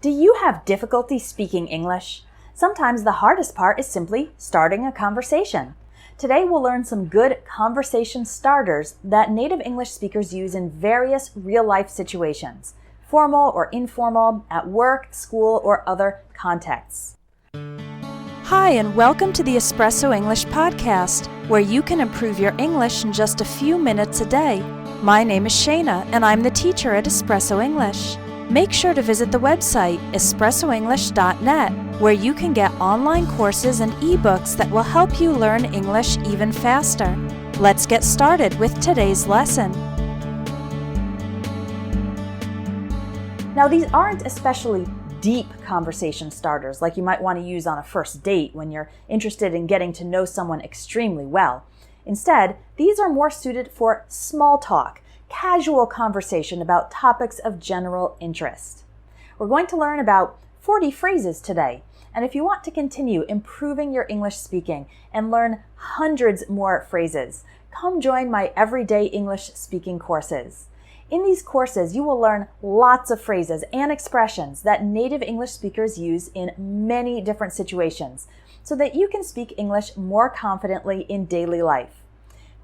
Do you have difficulty speaking English? Sometimes the hardest part is simply starting a conversation. Today we'll learn some good conversation starters that native English speakers use in various real-life situations, formal or informal, at work, school, or other contexts. Hi, and welcome to the Espresso English podcast, where you can improve your English in just a few minutes a day. My name is Shayna, and I'm the teacher at Espresso English. Make sure to visit the website espressoenglish.net, where you can get online courses and ebooks that will help you learn English even faster. Let's get started with today's lesson. Now, these aren't especially deep conversation starters like you might want to use on a first date when you're interested in getting to know someone extremely well. Instead, these are more suited for small talk, casual conversation about topics of general interest. We're going to learn about 40 phrases today, and if you want to continue improving your English speaking and learn hundreds more phrases, come join my everyday English speaking courses. In these courses, you will learn lots of phrases and expressions that native English speakers use in many different situations so that you can speak English more confidently in daily life.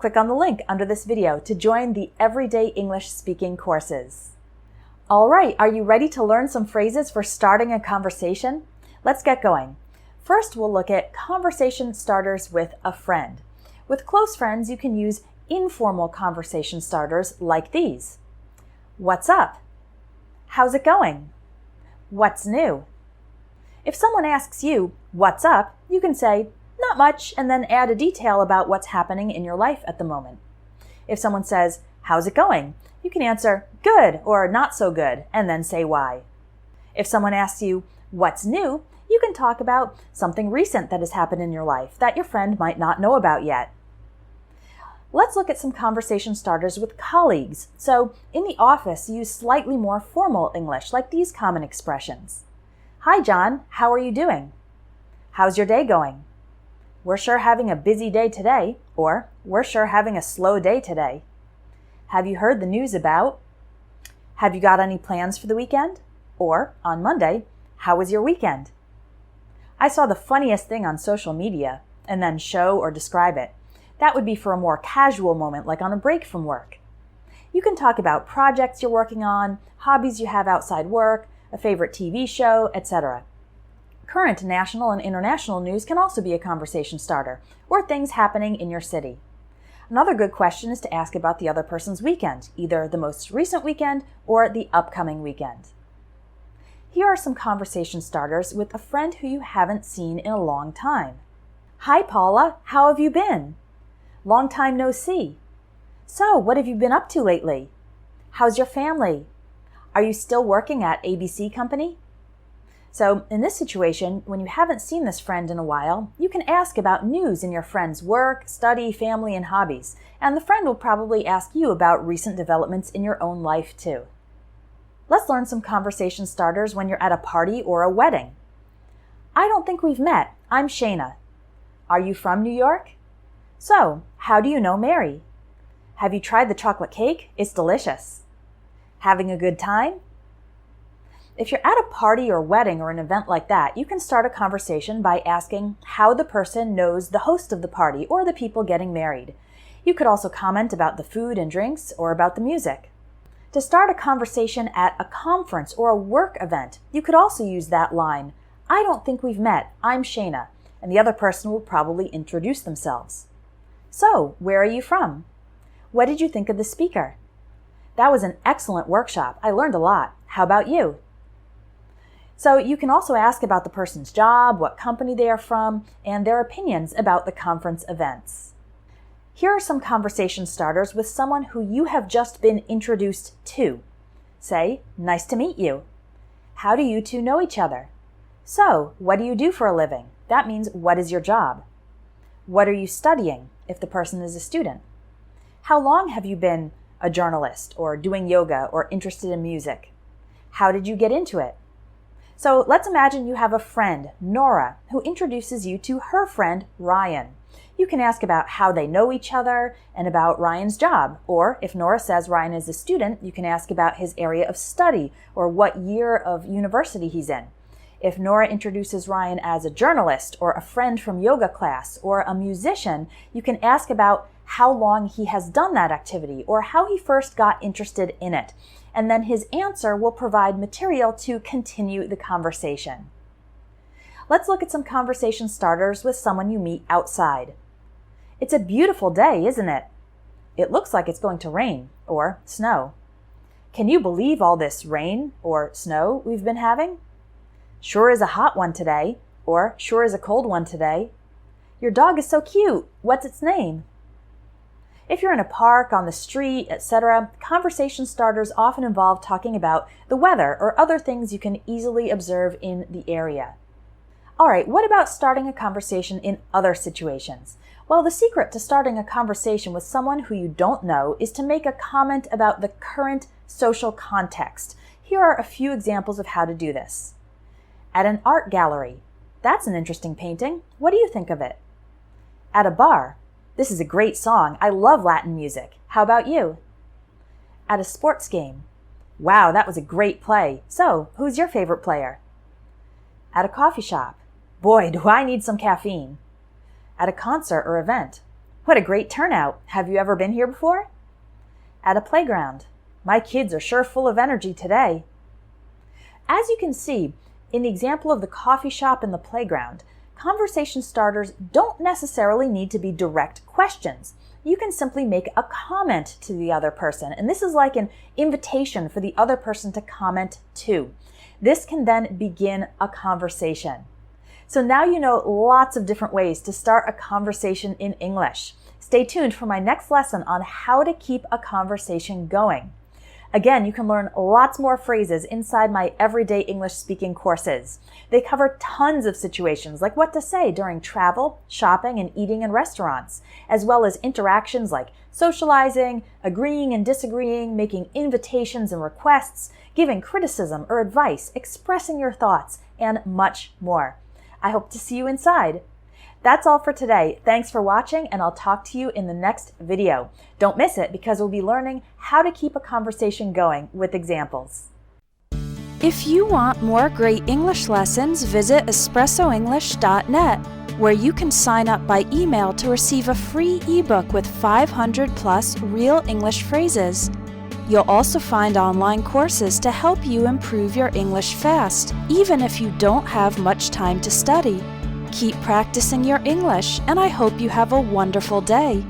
Click on the link under this video to join the Everyday English Speaking courses. All right, are you ready to learn some phrases for starting a conversation? Let's get going. First, we'll look at conversation starters with a friend. With close friends, you can use informal conversation starters like these. What's up? How's it going? What's new? If someone asks you, what's up, you can say, not much, and then add a detail about what's happening in your life at the moment. If someone says, how's it going? You can answer, good or not so good, and then say why. If someone asks you, what's new? You can talk about something recent that has happened in your life that your friend might not know about yet. Let's look at some conversation starters with colleagues. So, in the office, use slightly more formal English, like these common expressions. Hi, John. How are you doing? How's your day going? We're sure having a busy day today, or we're sure having a slow day today. Have you heard the news about? Have you got any plans for the weekend? Or, on Monday, how was your weekend? I saw the funniest thing on social media, and then show or describe it. That would be for a more casual moment, like on a break from work. You can talk about projects you're working on, hobbies you have outside work, a favorite TV show, etc. Current national and international news can also be a conversation starter, or things happening in your city. Another good question is to ask about the other person's weekend, either the most recent weekend or the upcoming weekend. Here are some conversation starters with a friend who you haven't seen in a long time. Hi, Paula. How have you been? Long time no see. So, what have you been up to lately? How's your family? Are you still working at ABC Company? So, in this situation, when you haven't seen this friend in a while, you can ask about news in your friend's work, study, family, and hobbies, and the friend will probably ask you about recent developments in your own life too. Let's learn some conversation starters when you're at a party or a wedding. I don't think we've met. I'm Shayna. Are you from New York? So, how do you know Mary? Have you tried the chocolate cake? It's delicious. Having a good time? If you're at a party or wedding or an event like that, you can start a conversation by asking how the person knows the host of the party or the people getting married. You could also comment about the food and drinks or about the music. To start a conversation at a conference or a work event, you could also use that line, I don't think we've met, I'm Shayna, and the other person will probably introduce themselves. So, where are you from? What did you think of the speaker? That was an excellent workshop. I learned a lot. How about you? So you can also ask about the person's job, what company they are from, and their opinions about the conference events. Here are some conversation starters with someone who you have just been introduced to. Say, nice to meet you. How do you two know each other? So, what do you do for a living? That means, what is your job? What are you studying, if the person is a student? How long have you been a journalist, or doing yoga, or interested in music? How did you get into it? So let's imagine you have a friend, Nora, who introduces you to her friend, Ryan. You can ask about how they know each other and about Ryan's job. Or if Nora says Ryan is a student, you can ask about his area of study or what year of university he's in. If Nora introduces Ryan as a journalist or a friend from yoga class or a musician, you can ask about how long he has done that activity or how he first got interested in it. And then his answer will provide material to continue the conversation. Let's look at some conversation starters with someone you meet outside. It's a beautiful day, isn't it? It looks like it's going to rain or snow. Can you believe all this rain or snow we've been having? Sure is a hot one today, or sure is a cold one today. Your dog is so cute. What's its name? If you're in a park, on the street, etc., conversation starters often involve talking about the weather or other things you can easily observe in the area. All right, what about starting a conversation in other situations? Well, the secret to starting a conversation with someone who you don't know is to make a comment about the current social context. Here are a few examples of how to do this. At an art gallery. That's an interesting painting. What do you think of it? At a bar. This is a great song. I love Latin music. How about you? At a sports game. Wow, that was a great play. So, who's your favorite player? At a coffee shop. Boy, do I need some caffeine. At a concert or event. What a great turnout. Have you ever been here before? At a playground. My kids are sure full of energy today. As you can see, in the example of the coffee shop and the playground, conversation starters don't necessarily need to be direct questions. You can simply make a comment to the other person, and this is like an invitation for the other person to comment too. This can then begin a conversation. So now you know lots of different ways to start a conversation in English. Stay tuned for my next lesson on how to keep a conversation going. Again, you can learn lots more phrases inside my everyday English speaking courses. They cover tons of situations like what to say during travel, shopping, and eating in restaurants, as well as interactions like socializing, agreeing and disagreeing, making invitations and requests, giving criticism or advice, expressing your thoughts, and much more. I hope to see you inside. That's all for today. Thanks for watching, and I'll talk to you in the next video. Don't miss it because we'll be learning how to keep a conversation going with examples. If you want more great English lessons, visit espressoenglish.net, where you can sign up by email to receive a free ebook with 500 plus real English phrases. You'll also find online courses to help you improve your English fast, even if you don't have much time to study. Keep practicing your English, and I hope you have a wonderful day.